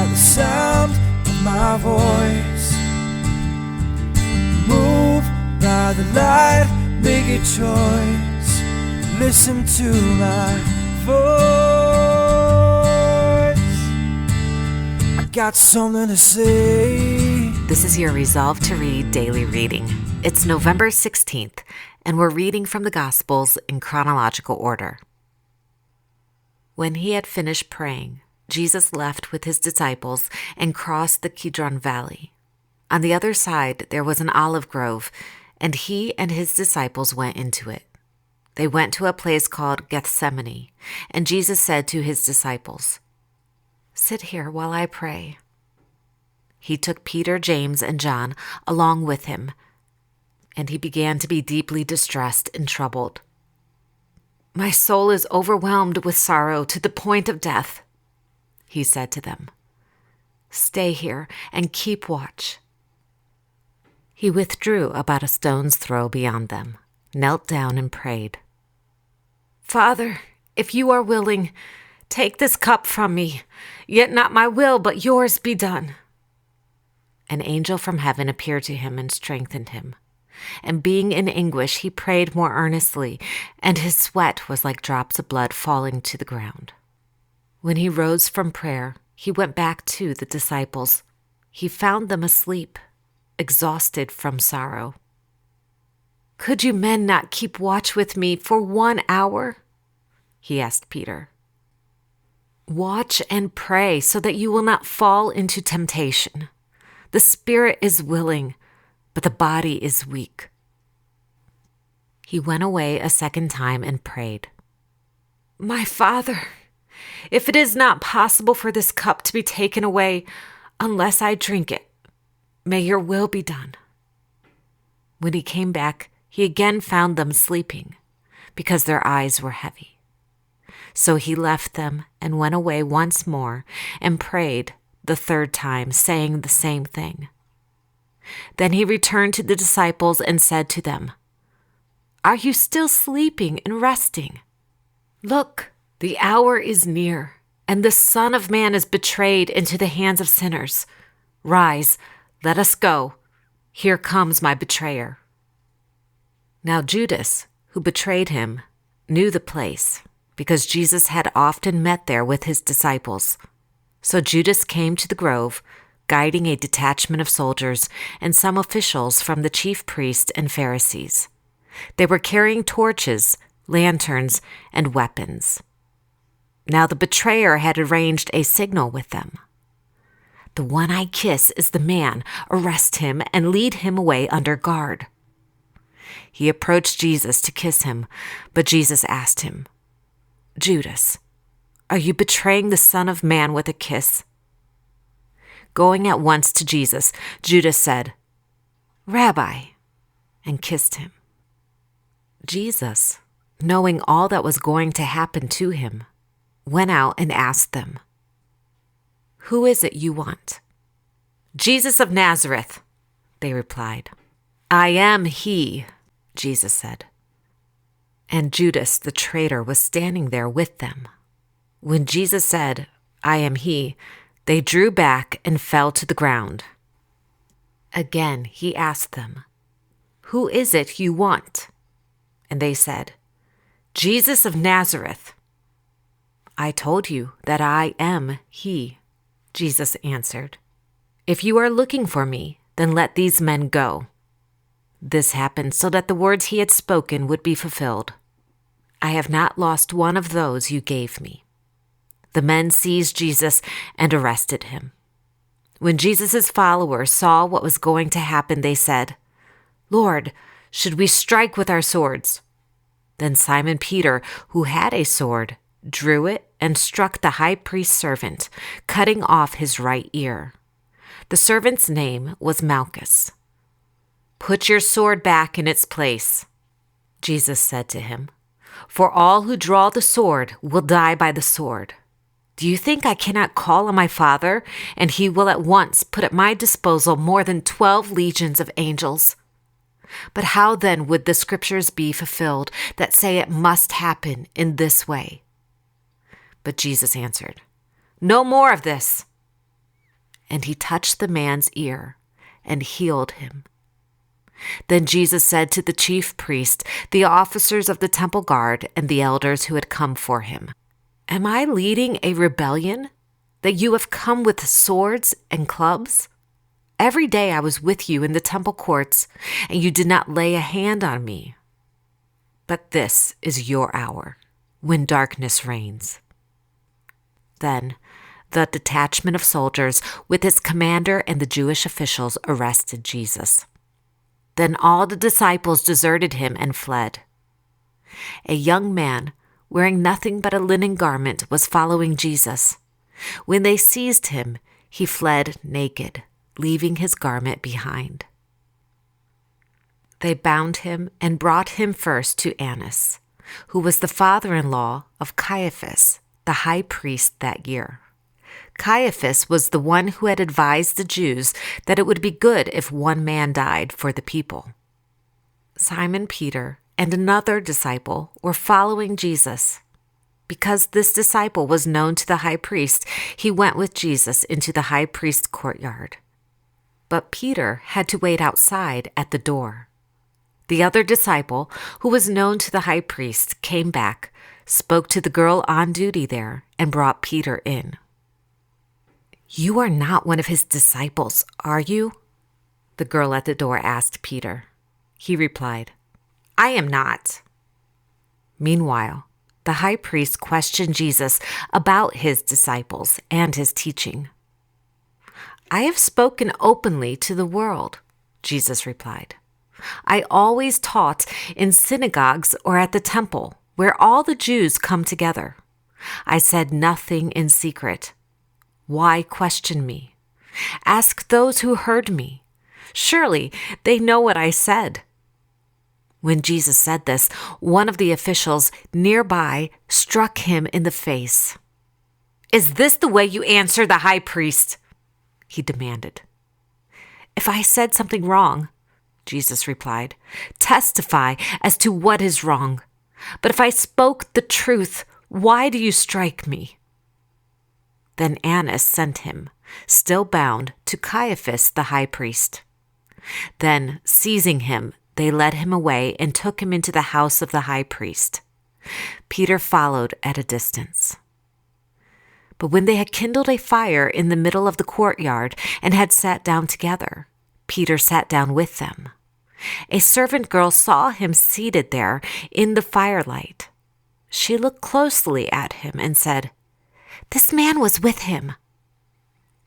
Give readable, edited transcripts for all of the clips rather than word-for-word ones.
the sound of my voice. Move by the light, make a choice. Listen to my voice. I got something to say. This is your Resolve to Read daily reading. It's November 16th, and we're reading from the Gospels in chronological order. When he had finished praying, Jesus left with his disciples and crossed the Kidron Valley. On the other side, there was an olive grove, and he and his disciples went into it. They went to a place called Gethsemane, and Jesus said to his disciples, "Sit here while I pray." He took Peter, James, and John along with him, and he began to be deeply distressed and troubled. "My soul is overwhelmed with sorrow to the point of death," he said to them. "Stay here and keep watch." He withdrew about a stone's throw beyond them, knelt down and prayed. "Father, if you are willing, take this cup from me, yet not my will but yours be done." An angel from heaven appeared to him and strengthened him. And being in anguish, he prayed more earnestly, and his sweat was like drops of blood falling to the ground. When he rose from prayer, he went back to the disciples. He found them asleep, exhausted from sorrow. "Could you men not keep watch with me for 1 hour?" he asked Peter. "Watch and pray so that you will not fall into temptation. The spirit is willing, but the body is weak." He went away a second time and prayed, "My Father, if it is not possible for this cup to be taken away unless I drink it, may your will be done." When he came back, he again found them sleeping, because their eyes were heavy. So he left them and went away once more and prayed the third time, saying the same thing. Then he returned to the disciples and said to them, "Are you still sleeping and resting? Look, the hour is near, and the Son of Man is betrayed into the hands of sinners. Rise, let us go. Here comes my betrayer." Now Judas, who betrayed him, knew the place, because Jesus had often met there with his disciples. So Judas came to the grove, guiding a detachment of soldiers and some officials from the chief priests and Pharisees. They were carrying torches, lanterns, and weapons. Now the betrayer had arranged a signal with them. "The one I kiss is the man. Arrest him and lead him away under guard." He approached Jesus to kiss him, but Jesus asked him, "Judas, are you betraying the Son of Man with a kiss?" Going at once to Jesus, Judas said, "Rabbi," and kissed him. Jesus, knowing all that was going to happen to him, went out and asked them, "Who is it you want?" "Jesus of Nazareth," they replied. "I am he," Jesus said. And Judas the traitor was standing there with them. When Jesus said, "I am he," they drew back and fell to the ground. Again he asked them, "Who is it you want?" And they said, "Jesus of Nazareth." "I told you that I am he," Jesus answered. "If you are looking for me, then let these men go." This happened so that the words he had spoken would be fulfilled. "I have not lost one of those you gave me." The men seized Jesus and arrested him. When Jesus' followers saw what was going to happen, they said, "Lord, should we strike with our swords?" Then Simon Peter, who had a sword, drew it and struck the high priest's servant, cutting off his right ear. The servant's name was Malchus. "Put your sword back in its place," Jesus said to him, "for all who draw the sword will die by the sword. Do you think I cannot call on my Father, and he will at once put at my disposal more than 12 legions of angels? But how then would the scriptures be fulfilled that say it must happen in this way?" But Jesus answered, "No more of this. and he touched the man's ear and healed him. Then Jesus said to the chief priest, the officers of the temple guard, and the elders who had come for him, "Am I leading a rebellion that you have come with swords and clubs? Every day I was with you in the temple courts, and you did not lay a hand on me. But this is your hour, when darkness reigns." Then the detachment of soldiers with its commander and the Jewish officials arrested Jesus. Then all the disciples deserted him and fled. A young man, wearing nothing but a linen garment, was following Jesus. When they seized him, he fled naked, leaving his garment behind. They bound him and brought him first to Annas, who was the father-in-law of Caiaphas, the high priest that year. Caiaphas was the one who had advised the Jews that it would be good if one man died for the people. Simon Peter and another disciple were following Jesus. Because this disciple was known to the high priest, he went with Jesus into the high priest's courtyard. But Peter had to wait outside at the door. The other disciple, who was known to the high priest, came back, spoke to the girl on duty there, and brought Peter in. "You are not one of his disciples, are you?" the girl at the door asked Peter. He replied, "I am not." Meanwhile, the high priest questioned Jesus about his disciples and his teaching. "I have spoken openly to the world," Jesus replied. "I always taught in synagogues or at the temple, where all the Jews come together. I said nothing in secret. Why question me? Ask those who heard me. Surely they know what I said." When Jesus said this, one of the officials nearby struck him in the face. "Is this the way you answer the high priest?" he demanded. "If I said something wrong," Jesus replied, "testify as to what is wrong. But if I spoke the truth, why do you strike me?" Then Annas sent him, still bound, to Caiaphas the high priest. Then, seizing him, they led him away and took him into the house of the high priest. Peter followed at a distance. But when they had kindled a fire in the middle of the courtyard and had sat down together, Peter sat down with them. A servant girl saw him seated there in the firelight. She looked closely at him and said, "This man was with him."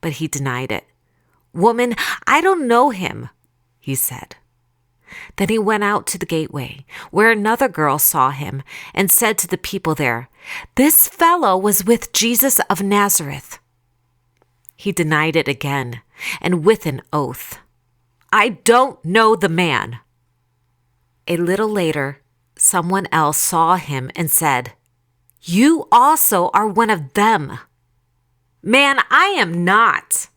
But he denied it. "Woman, I don't know him," he said. Then he went out to the gateway, where another girl saw him, and said to the people there, "This fellow was with Jesus of Nazareth." He denied it again, and with an oath, "I don't know the man." A little later, someone else saw him and said, "You also are one of them." "Man, I am not,"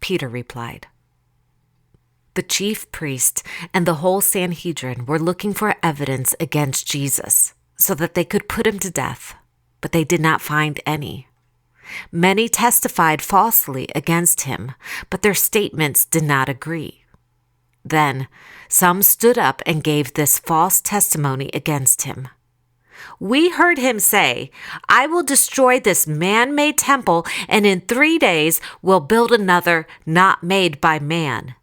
Peter replied. The chief priest and the whole Sanhedrin were looking for evidence against Jesus so that they could put him to death, but they did not find any. Many testified falsely against him, but their statements did not agree. Then some stood up and gave this false testimony against him. "We heard him say, 'I will destroy this man-made temple, and in 3 days will build another not made by man.'"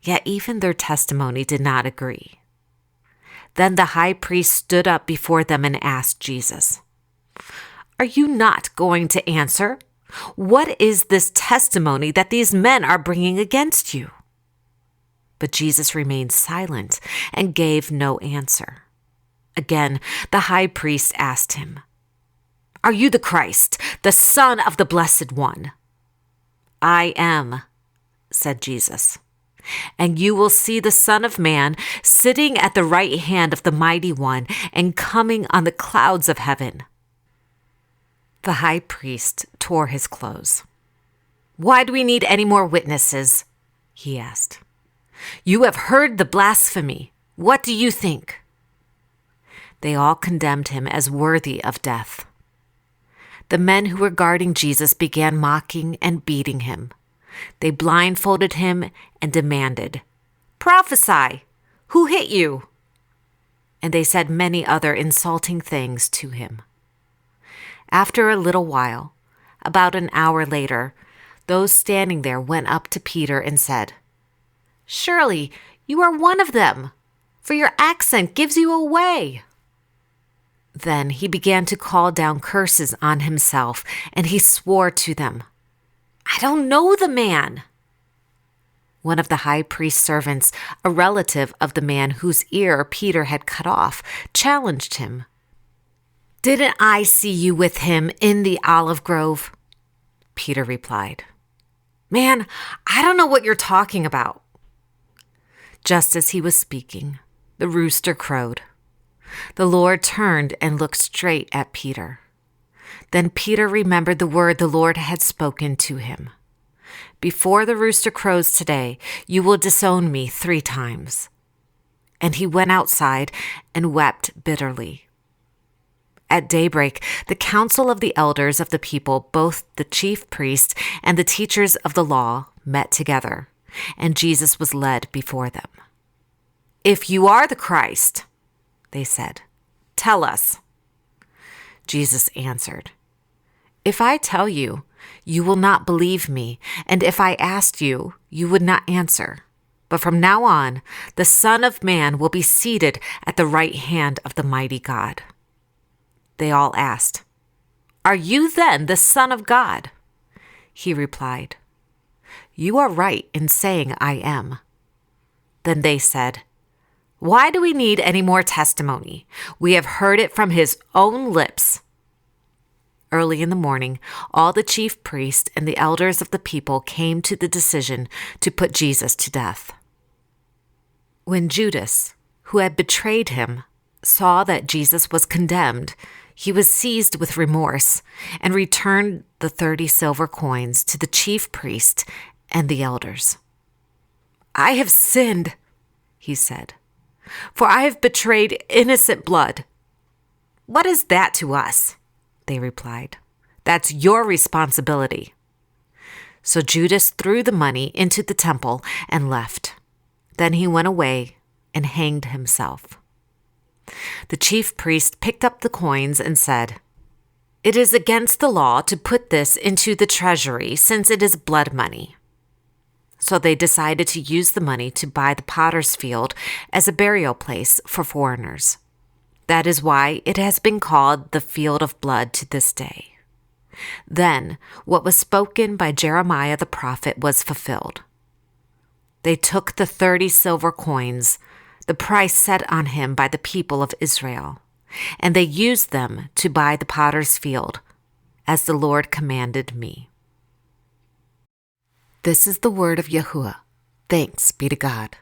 Yet even their testimony did not agree. Then the high priest stood up before them and asked Jesus, "Are you not going to answer? What is this testimony that these men are bringing against you?" But Jesus remained silent and gave no answer. Again, the high priest asked him, "Are you the Christ, the Son of the Blessed One?" "I am," said Jesus. "And you will see the Son of Man sitting at the right hand of the Mighty One and coming on the clouds of heaven." The high priest tore his clothes. "Why do we need any more witnesses?" he asked. "You have heard the blasphemy. What do you think?" They all condemned him as worthy of death. The men who were guarding Jesus began mocking and beating him. They blindfolded him and demanded, "Prophesy! Who hit you?" And they said many other insulting things to him. After a little while, about an hour later, those standing there went up to Peter and said, "Surely you are one of them, for your accent gives you away." Then he began to call down curses on himself, and he swore to them, "I don't know the man." One of the high priest's servants, a relative of the man whose ear Peter had cut off, challenged him. "Didn't I see you with him in the olive grove?" Peter replied, "Man, I don't know what you're talking about." Just as he was speaking, the rooster crowed. The Lord turned and looked straight at Peter. Then Peter remembered the word the Lord had spoken to him. "Before the rooster crows today, you will disown me 3 times." And he went outside and wept bitterly. At daybreak, the council of the elders of the people, both the chief priest and the teachers of the law, met together, and Jesus was led before them. "If you are the Christ," they said, "tell us." Jesus answered, "If I tell you, you will not believe me, and if I asked you, you would not answer. But from now on, the Son of Man will be seated at the right hand of the mighty God." They all asked, "Are you then the Son of God?" He replied, "You are right in saying I am." Then they said, "Why do we need any more testimony? We have heard it from his own lips." Early in the morning, all the chief priests and the elders of the people came to the decision to put Jesus to death. When Judas, who had betrayed him, saw that Jesus was condemned, he was seized with remorse and returned the 30 silver coins to the chief priest and the elders. "I have sinned," he said, "for I have betrayed innocent blood." "What is that to us?" they replied. "That's your responsibility." So Judas threw the money into the temple and left. Then he went away and hanged himself. The chief priest picked up the coins and said, "It is against the law to put this into the treasury since it is blood money." So they decided to use the money to buy the potter's field as a burial place for foreigners. That is why it has been called the Field of Blood to this day. Then what was spoken by Jeremiah the prophet was fulfilled. They took the 30 silver coins, the price set on him by the people of Israel, and they used them to buy the potter's field, as the Lord commanded me. This is the word of Yahuwah. Thanks be to God.